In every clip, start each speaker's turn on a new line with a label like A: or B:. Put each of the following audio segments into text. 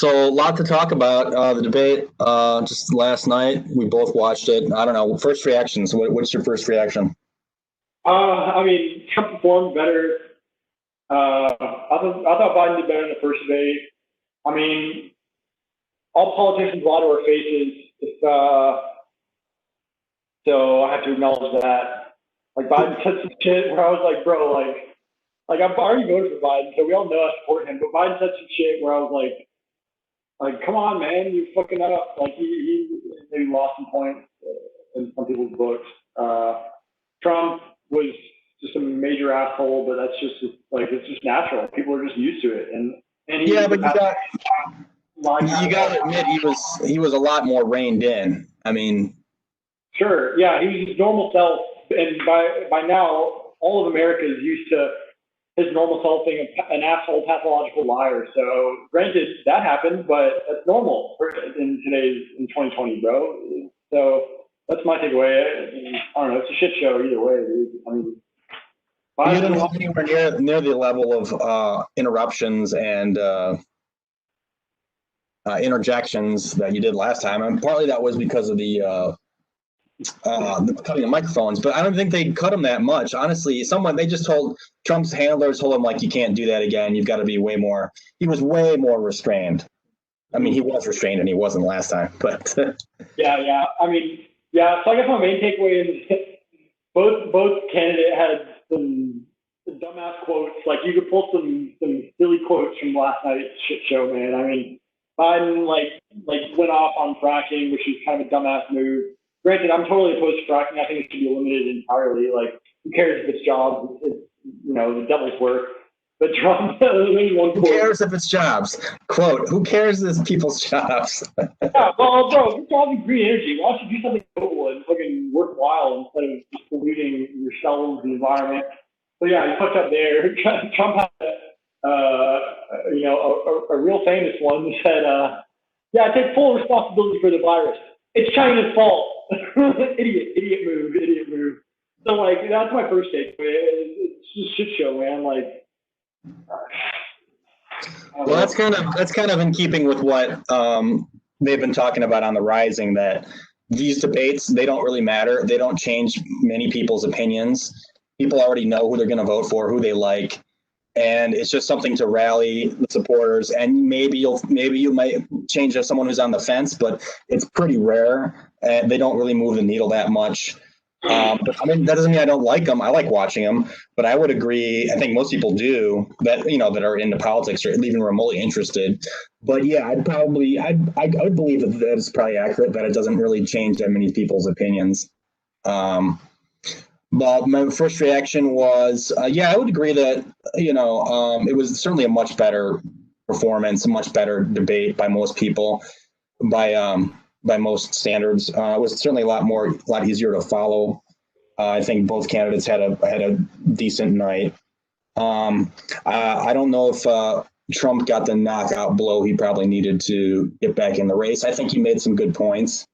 A: So a lot to talk about. The debate just last night, we both watched it. I don't know. First reactions. What's your first reaction?
B: I mean, Trump performed better. I thought Biden did better in the first debate. I mean, all politicians lie to our faces. So I have to acknowledge that. Like Biden said some shit where I was like, bro, like I've already voted for Biden, so we all know I support him. But Biden said some shit where I was like, come on, man, you're fucking up. Like he maybe lost some points in some people's books. Trump was just a major asshole, but that's just like it's just natural. People are just used to it, and
A: Yeah, but you got to admit he was a lot more reined in. I mean,
B: sure, yeah, he was his normal self, and by now all of America is used to his normal self being an asshole, pathological liar. So, granted, that happened, but that's normal in 2020, bro. So that's my takeaway. I don't know. It's a shit show either way, dude. I mean,
A: you didn't have anywhere near the level of interruptions and interjections that you did last time, and partly that was because of the cutting the microphones. But I don't think they cut him that much. Honestly, they just told Trump's handlers told him like you can't do that again. You've got to be way more. He was way more restrained. I mean, he was restrained and he wasn't last time, but
B: yeah. I mean, yeah. So I guess my main takeaway is both candidates had some dumbass quotes. Like you could pull some silly quotes from last night's shit show, man. I mean, Biden like went off on fracking, which is kind of a dumbass move. Granted, I'm totally opposed to fracking. I think it should be eliminated entirely. Like, who cares if it's jobs? It's the devil's work. But Trump,
A: who cares if it's jobs? Quote, who cares if it's people's jobs?
B: Yeah, well, bro, you're talking green energy. Why don't you do something noble and fucking worthwhile instead of just polluting yourselves, the environment? So yeah, you fucked up there. Trump had, a real famous one who said, "Yeah, I take full responsibility for the virus. It's China's fault." idiot move. So like, that's my first takeaway. It's just shit show, man. Like.
A: Well, that's kind of in keeping with what they've been talking about on the Rising, that these debates, they don't really matter. They don't change many people's opinions. People already know who they're going to vote for, who they like, and it's just something to rally the supporters. And maybe you might change as someone who's on the fence, but it's pretty rare, and they don't really move the needle that much. But I mean, that doesn't mean I don't like them. I like watching them, but I would agree. I think most people do that, that are into politics or even remotely interested. But yeah, I would believe that it's probably accurate that it doesn't really change that many people's opinions. But my first reaction was, I would agree that, it was certainly a much better performance, a much better debate by most people, by most standards. It was certainly a lot easier to follow. I think both candidates had a decent night. I don't know if Trump got the knockout blow he probably needed to get back in the race. I think he made some good points.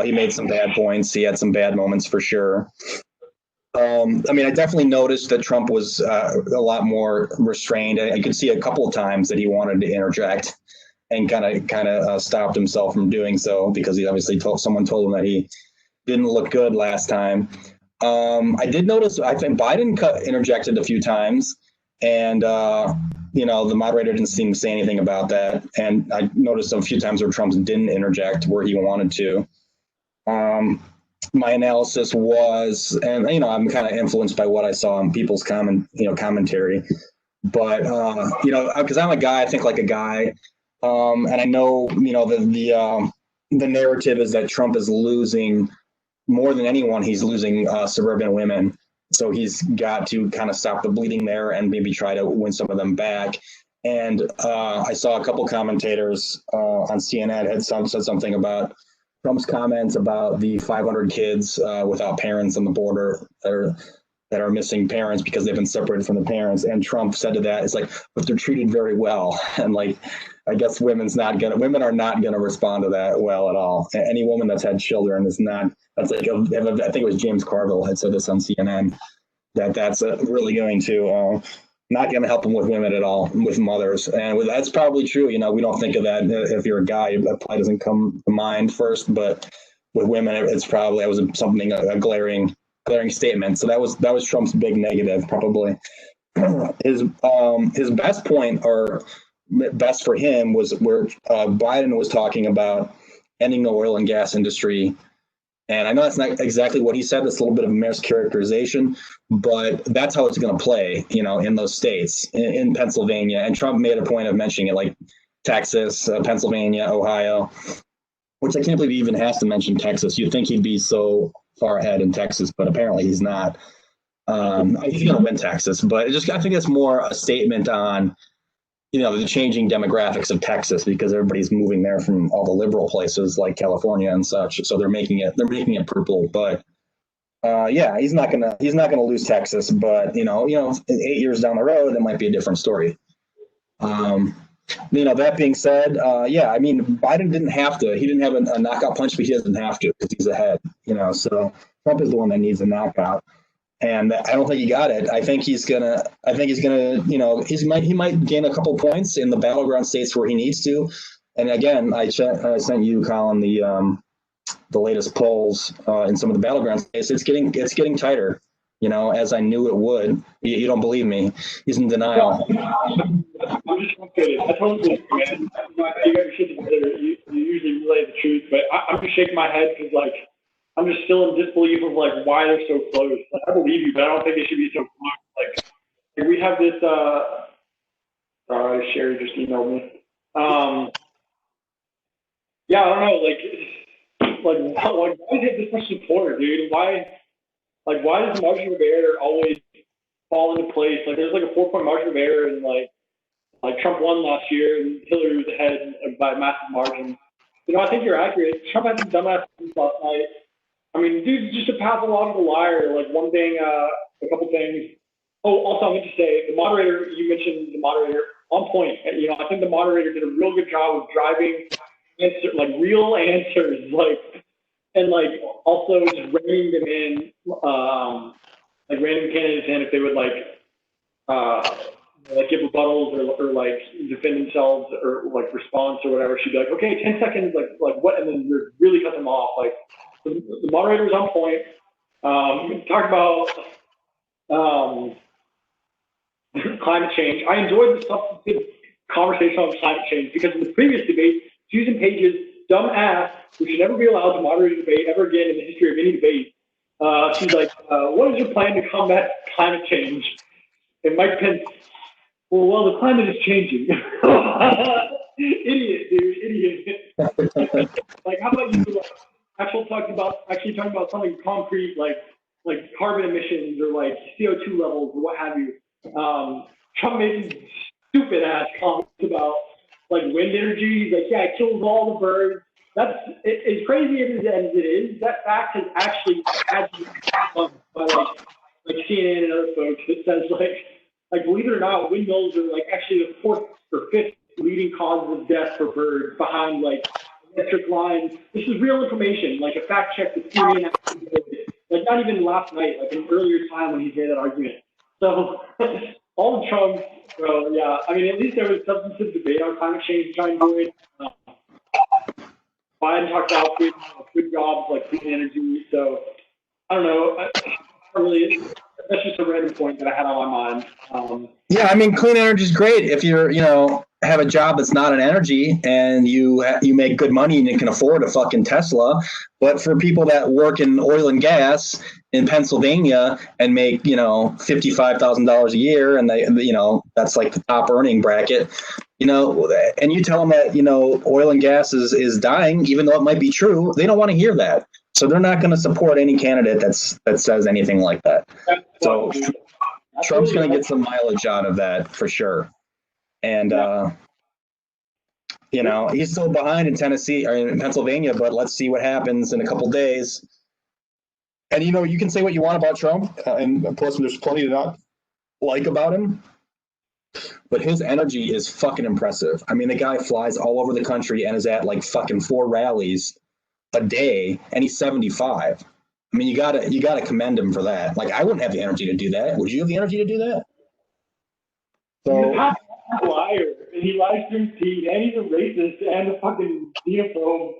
A: He made some bad points. He had some bad moments for sure. I mean, I definitely noticed that Trump was a lot more restrained. I could see a couple of times that he wanted to interject and kind of stopped himself from doing so because he obviously someone told him that he didn't look good last time. I did notice, I think Biden interjected a few times, and the moderator didn't seem to say anything about that. And I noticed a few times where Trump didn't interject where he wanted to. My analysis was, and I'm kind of influenced by what I saw in people's commentary, but because I'm a guy, I think like a guy. And I know, the narrative is that Trump is losing more than anyone. He's losing suburban women. So he's got to kind of stop the bleeding there and maybe try to win some of them back. And I saw a couple commentators on CNN had said something about Trump's comments about the 500 kids without parents on the border that are missing parents because they've been separated from the parents. And Trump said to that, it's like, but they're treated very well. And like, I guess women are not gonna respond to that well at all. Any woman that's had children is not. That's like I think it was James Carville had said this on CNN that's really going to not going to help him with women at all, with mothers. And that's probably true. You know, we don't think of that if you're a guy. That probably doesn't come to mind first. But with women, it's probably that was something a glaring statement. So that was Trump's big negative, probably. His best point, or best for him, was where Biden was talking about ending the oil and gas industry. And I know that's not exactly what he said. It's a little bit of a mischaracterization, but that's how it's going to play, you know, in those states, in Pennsylvania. And Trump made a point of mentioning it, like Texas, Pennsylvania, Ohio, which I can't believe he even has to mention Texas. You'd think he'd be so far ahead in Texas, but apparently he's not. He's going to win Texas, but I think it's more a statement on, you know, the changing demographics of Texas, because everybody's moving there from all the liberal places like California and such. So they're making it purple. But yeah, he's not gonna lose Texas. But you know, 8 years down the road, it might be a different story. You know, that being said, yeah, I mean, Biden didn't have to. He didn't have a knockout punch, but he doesn't have to because he's ahead. You know, so Trump is the one that needs a knockout. And I don't think he got it. I think he's gonna, you know, he might gain a couple points in the battleground states where he needs to. And again, I sent you, Colin, the latest polls in some of the battleground states. It's getting tighter, you know, as I knew it would. You don't believe me? He's in denial.
B: I'm just frustrated. I totally agree, man. You guys should you usually relay the truth, but I'm just shaking my head because, like, I'm just still in disbelief of like why they're so close. Like, I believe you, but I don't think they should be so close. Like we have this. Sorry, Sherry just emailed me. Yeah, I don't know. Why is it this much support, dude? Why does the margin of error always fall into place? Like there's like a 4-point margin of error, and like Trump won last year, and Hillary was ahead by a massive margin. You know, I think you're accurate. Trump had some dumbass things last night. I mean, dude's just a pathological liar. Like one thing, a couple things. Oh, also, I meant to say, the moderator, you mentioned the moderator, on point. You know, I think the moderator did a real good job of driving real answers, and also just reining them in, random candidates in if they would give rebuttals or defend themselves or response or whatever. She'd be like, okay, 10 seconds, what? And then really cut them off. Like, the moderator was on point. Talk about climate change. I enjoyed the substantive conversation on climate change because in the previous debate, Susan Page's dumb ass, who should never be allowed to moderate a debate ever again in the history of any debate, she's like, what is your plan to combat climate change? And Mike Pence, well, the climate is changing. Idiot, dude, idiot. Like, how about you actually talking about something concrete like carbon emissions or like CO2 levels or what have you? Trump made some stupid ass comments about wind energy. He's like, yeah, it kills all the birds. That's as crazy as it is. That fact has actually had to be by CNN and other folks that says believe it or not, windmills are actually the 4th or 5th leading causes of death for birds behind electric lines. This is real information, a fact check that CNN not even last night, an earlier time when he made that argument. So all the Trump, bro, yeah. I mean, at least there was substantive debate on climate change trying to do it. Biden talked about good jobs like clean energy. So I don't know. That's just a random point that I had on my mind.
A: Yeah, I mean, clean energy is great if you're, have a job that's not an energy and you make good money and you can afford a fucking Tesla. But for people that work in oil and gas in Pennsylvania and make, $55,000 a year, and they, that's like the top earning bracket, and you tell them that, oil and gas is dying, even though it might be true, they don't want to hear that. So they're not going to support any candidate that says anything like that. So Trump's going to get some mileage out of that for sure. And, he's still behind in Tennessee or in Pennsylvania, but let's see what happens in a couple days. And, you can say what you want about Trump, and of course, there's plenty to not like about him, but his energy is fucking impressive. I mean, the guy flies all over the country and is at fucking 4 rallies a day, and he's 75. I mean, you gotta commend him for that. I wouldn't have the energy to do that. Would you have the energy to do that?
B: He's
A: So
B: a liar, and he lies to his team, and he's a racist and a fucking xenophobe.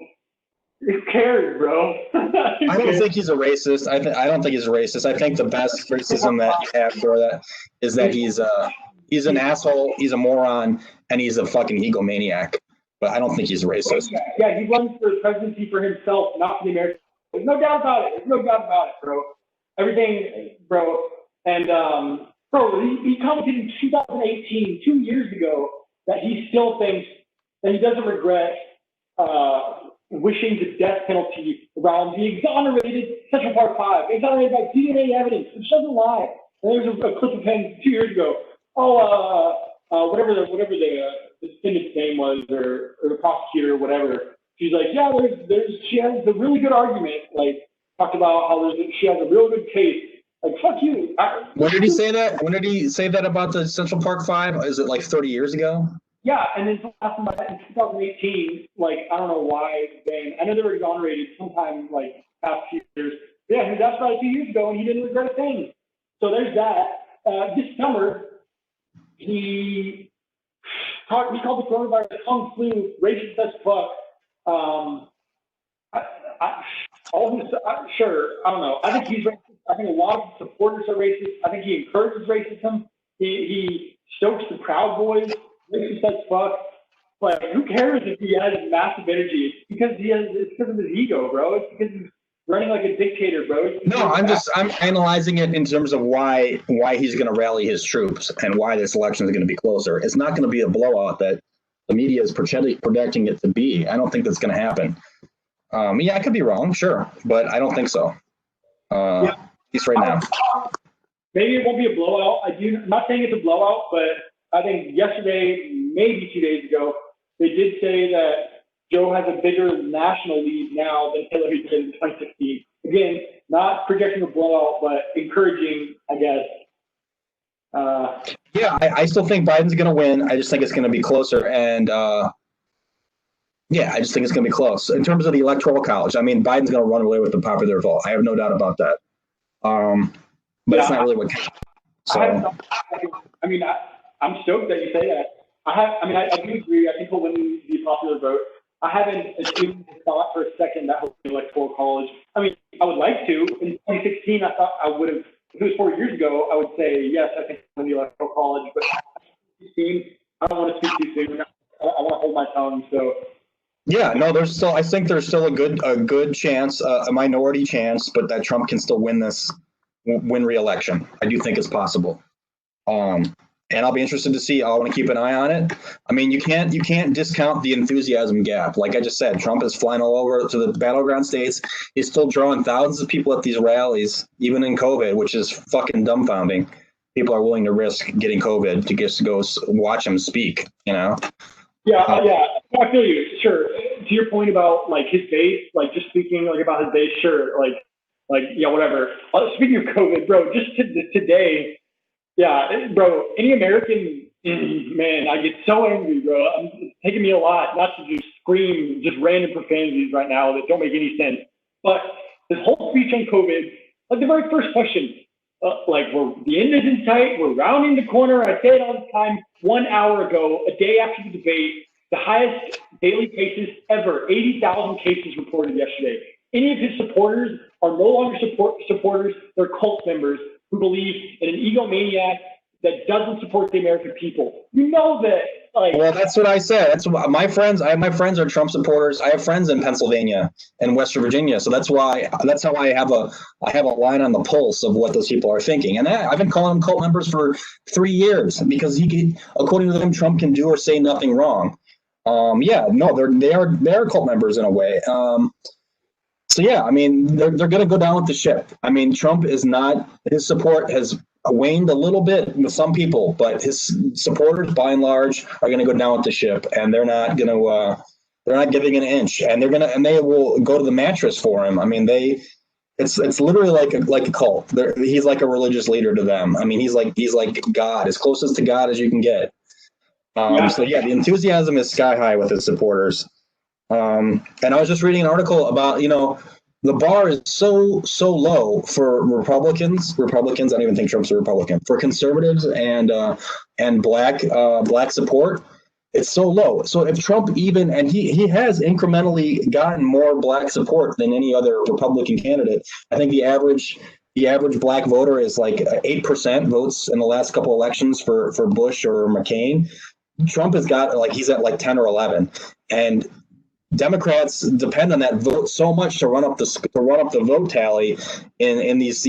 B: Who cares, bro?
A: I don't think he's a racist. I don't think he's a racist. I think the best criticism that you have for that is that he's an asshole, he's a moron, and he's a fucking egomaniac. But I don't think he's a racist.
B: Yeah, he runs for the presidency for himself, not for the American. There's no doubt about it. There's no doubt about it, bro. Everything, bro. And bro, he commented in 2018, 2 years ago, that he still thinks that he doesn't regret wishing the death penalty around the exonerated Central Park Five, exonerated by DNA evidence, which doesn't lie. And there's a clip of him 2 years ago. Whatever the defendant's name was, or the prosecutor, or whatever. She's like, yeah, she has a really good argument. Like, talked about how she has a real good case. Like, fuck you.
A: When did he say that? When did he say that about the Central Park Five? Is it like 30 years ago?
B: Yeah, and then in 2018, like, I don't know why then. I know they were exonerated sometime, like, past few years. Yeah, he was asked about it 2 years ago, and he didn't regret a thing. So there's that. This summer, he called the coronavirus kung flu, racist as fuck. Sure, I don't know. I think he's racist. I think a lot of supporters are racist. I think he encourages racism. He stokes the Proud Boys, racist as fuck. But who cares if he has massive energy? It's because of his ego, bro. It's because he's running like a dictator, bro.
A: No, I'm analyzing it in terms of why he's going to rally his troops and why this election is going to be closer. It's not going to be a blowout that the media is projecting it to be. I don't think that's going to happen. Yeah, I could be wrong, sure, but I don't think so. At least right now.
B: Maybe it won't be a blowout. I'm not saying it's a blowout, but I think yesterday, maybe 2 days ago, they did say that Joe has a bigger national lead now than Hillary did in 2016. Again, not projecting a blowout, but encouraging, I guess.
A: Yeah, I still think Biden's going to win. I just think it's going to be closer. And yeah, I just think it's going to be close. In terms of the Electoral College, I mean, Biden's going to run away with the popular vote. I have no doubt about that. But it's not really what counts. So.
B: I'm stoked that you say that. I do agree. I think he'll win the popular vote. I haven't assumed the thought for a second that he'll win the Electoral College. I mean, I would like to. In 2016, I thought I would have. If it was 4 years ago, I would say yes. I think he'll win the Electoral College. But 2016, I don't want to speak too soon. I want to hold my tongue. So.
A: Yeah, no, I think there's still a good chance, a minority chance, but that Trump can still win re-election. I do think it's possible. And I'll be interested to see. I want to keep an eye on it. I mean, you can't discount the enthusiasm gap. Like I just said, Trump is flying all over to the battleground states. He's still drawing thousands of people at these rallies, even in COVID, which is fucking dumbfounding. People are willing to risk getting COVID to just go watch him speak, you know?
B: Yeah, I feel you. Sure. To your point about like his base, like just speaking like about his base, sure. Like yeah, whatever. Speaking of COVID, bro, just today, yeah, bro. Any American, man, I get so angry, bro. It's taking me a lot not to just scream just random profanities right now that don't make any sense. But this whole speech on COVID, like the very first question, the end is in sight. We're rounding the corner. I say it all the time. 1 hour ago, a day after the debate, the highest daily cases ever, 80,000 cases reported yesterday. Any of his supporters are no longer supporters. They're cult members who believe in an egomaniac that doesn't support the American people. You know that.
A: Well, that's what I said. That's what my friends are Trump supporters. I have friends in Pennsylvania and West Virginia, so that's how I have a line on the pulse of what those people are thinking. And I've been calling them cult members for 3 years because according to them, Trump can do or say nothing wrong. They are cult members in a way. So yeah, I mean, they're going to go down with the ship. I mean, Trump is not, his support has waned a little bit with some people, but his supporters, by and large, are going to go down with the ship, and they're not giving an inch, and they will go to the mattress for him. I mean, it's literally like a cult. He's like a religious leader to them. I mean, he's like God, as closest to God as you can get. So yeah, the enthusiasm is sky high with his supporters. And I was just reading an article about, the bar is so low for Republicans. I don't even think Trump's a Republican. For conservatives and black support, it's so low. So if Trump and he has incrementally gotten more black support than any other Republican candidate. I think the average black voter is like 8% votes in the last couple elections for Bush or McCain. Trump has got he's at like 10 or 11, and Democrats depend on that vote so much to run up the vote tally in these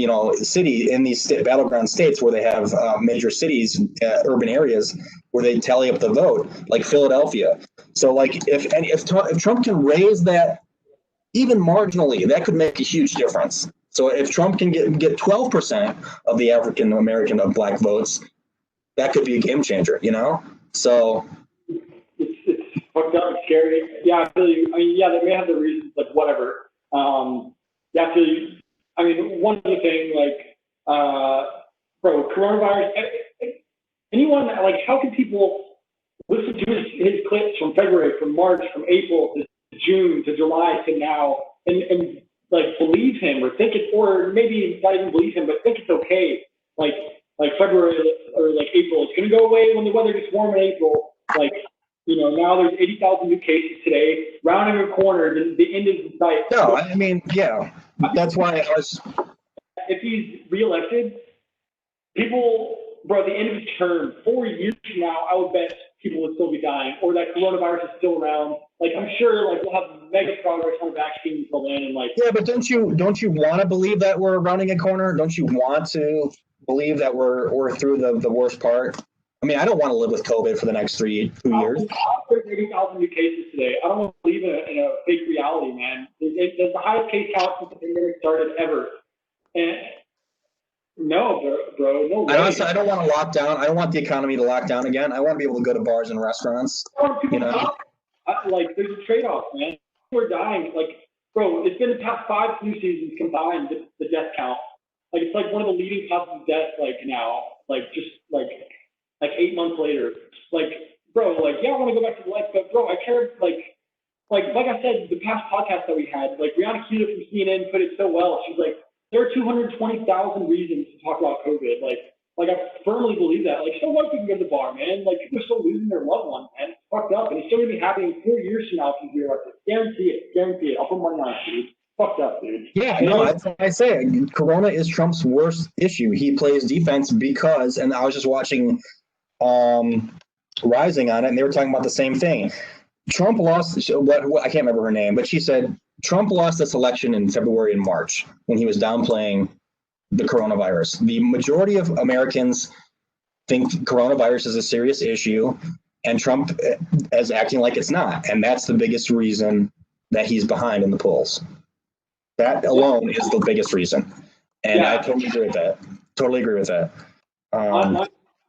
A: battleground states where they have major cities, urban areas where they tally up the vote, like Philadelphia. So like if Trump can raise that even marginally, that could make a huge difference. So if Trump can get 12% of the African American of black votes, that could be a game changer, So
B: it's fucked up and scary. Yeah, I feel you. I mean, yeah, they may have the reasons, like whatever. Yeah, I feel you. I mean, one other thing, like, bro, coronavirus. Anyone like, how can people listen to his clips from February, from March, from April to June to July to now, and like believe him or think it, or maybe not even believe him, but think it's okay. Like February or like April, it's going to go away when the weather gets warm in April. Like, now there's 80,000 new cases today, rounding a corner, the end is in sight.
A: No, I mean, yeah, that's why I was.
B: If he's reelected, people, bro, at the end of his term, 4 years from now, I would bet people would still be dying, or that coronavirus is still around. Like, I'm sure, like, we'll have mega progress on the vaccine until then, and like.
A: Yeah, but don't you want to believe that we're rounding a corner? Don't you want to believe that we're through the worst part? I mean, I don't want to live with COVID for the next 2 years.
B: There's 80,000 new cases today. I don't want to believe in a fake reality, man. There's the highest case count since the pandemic started ever. And no, bro, no way.
A: I don't want to lock down. I don't want the economy to lock down again. I want to be able to go to bars and restaurants.
B: Like, there's a trade-off, man. People are dying. Like, bro, it's been the past 5 flu seasons combined, the death count. Like, it's like one of the leading causes of death, like, now. Like, just, like 8 months later. Like, bro, like, yeah, I want to go back to life, but, bro, I care, like I said, the past podcast that we had, like, Rihanna Cuda from CNN put it so well. She's like, there are 220,000 reasons to talk about COVID. Like I firmly believe that. Like, so what if we can go to the bar, man? Like, people are still losing their loved ones, man. It's fucked up. And it's still going to be happening 4 years from now if he's reelected. Guarantee it. I'll put money on it, dude. Fucked up, dude.
A: Yeah, no, that's what I say. Corona is Trump's worst issue. He plays defense because, and I was just watching Rising on it, and they were talking about the same thing. Trump lost, what I can't remember her name, but she said Trump lost this election in February and March when he was downplaying the coronavirus. The majority of Americans think coronavirus is a serious issue, and Trump is acting like it's not. And that's the biggest reason that he's behind in the polls. That alone is the biggest reason. And I totally agree with that.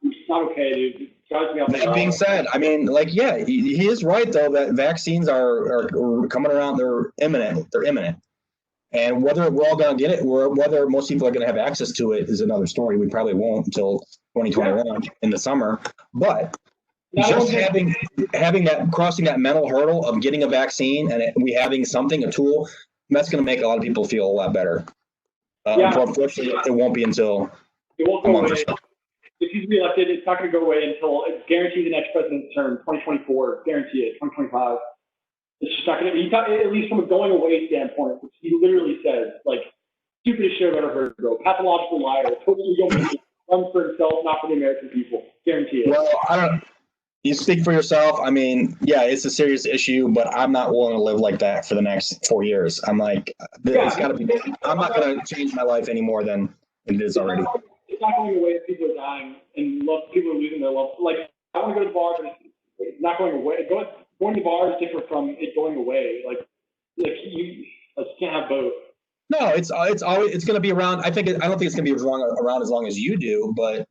B: It's not okay, dude.
A: That being said, I mean, like, yeah, he is right, though, that vaccines are coming around. They're imminent. And whether we're all going to get it, or whether most people are going to have access to it, is another story. We probably won't until 2021 in the summer. But just having that, crossing that mental hurdle of getting a vaccine and we having something, a tool, that's going to make a lot of people feel a lot better. Unfortunately, it won't be until a month or so.
B: If he's reelected, it's not going to go away until it's guaranteed the next president's term, 2024, guarantee it, 2025. It's just not going to be, at least from a going away standpoint, which he literally says, like, stupidest shit I've ever heard, bro. Pathological liar, totally egomantic, runs for himself, not for the American people. Guarantee it.
A: Well, you speak for yourself. I mean, yeah, it's a serious issue, but I'm not willing to live like that for the next 4 years. I'm like, it's got to be, I'm not going to change my life any more than it is already.
B: It's not going away if people are dying and people are losing their love. Like, I want to go to the bar, but it's not going away. Going to the bar is different from it going away. Like you can't have both.
A: No, it's always going to be around. I don't think it's going to be around as long as you do, but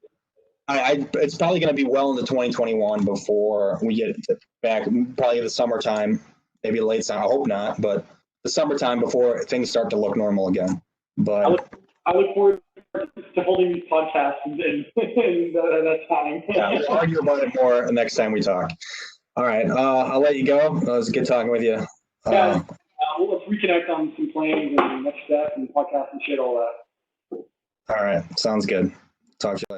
A: it's probably going to be well into 2021 before we get back. Probably the summertime, maybe late summer. I hope not, but the summertime before things start to look normal again. But
B: I look forward to holding these podcasts and that time.
A: Yeah, we'll argue about it more next time we talk. All right, I'll let you go. It was good talking with you.
B: Yeah, let's reconnect on some plans and next steps and podcast and shit, all that.
A: All right. Sounds good. Talk to you later.